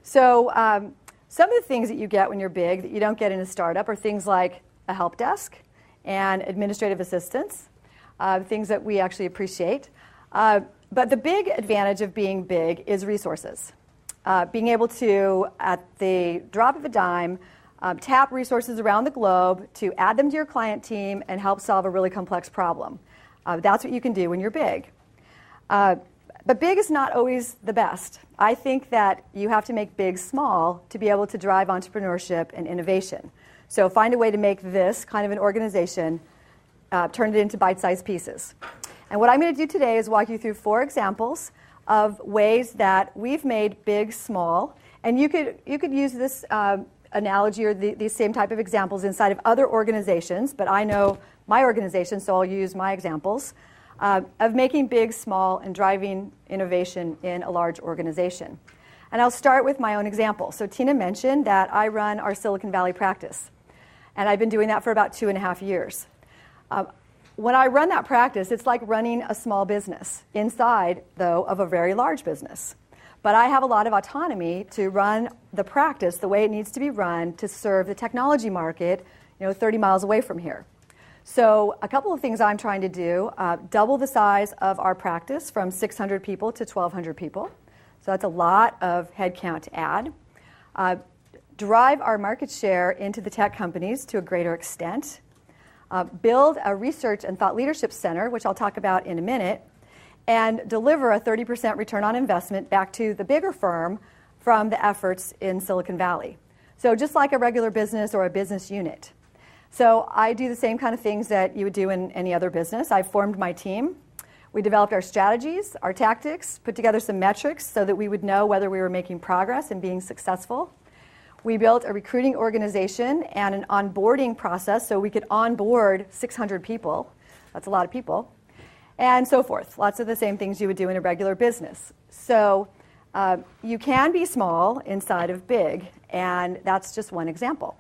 So some of the things that you get when you're big that you don't get in a startup are things like a help desk and administrative assistance, things that we actually appreciate. But the big advantage of being big is resources. Being able to, at the drop of a dime, tap resources around the globe to add them to your client team and help solve a really complex problem. That's what you can do when you're big. But big is not always the best. I think that you have to make big small to be able to drive entrepreneurship and innovation. So find a way to make this kind of an organization, turn it into bite-sized pieces. And what I'm going to do today is walk you through 4 examples of ways that we've made big small. And you could use this analogy or these same type of examples inside of other organizations, but I know my organization, so I'll use my examples of making big small and driving innovation in a large organization. And I'll start with my own example. So Tina mentioned that I run our Silicon Valley practice, and I've been doing that for about 2.5 years. When I run that practice, it's like running a small business inside, though, of a very large business. But I have a lot of autonomy to run the practice the way it needs to be run to serve the technology market, 30 miles away from here. So a couple of things I'm trying to do, double the size of our practice from 600 people to 1,200 people. So that's a lot of headcount to add. Drive our market share into the tech companies to a greater extent. Build a research and thought leadership center, which I'll talk about in a minute, and deliver a 30% return on investment back to the bigger firm from the efforts in Silicon Valley. So just like a regular business or a business unit. So I do the same kind of things that you would do in any other business. I formed my team. We developed our strategies, our tactics, put together some metrics so that we would know whether we were making progress and being successful. We built a recruiting organization and an onboarding process so we could onboard 600 people. That's a lot of people. And so forth. Lots of the same things you would do in a regular business. So you can be small inside of big, and that's just one example.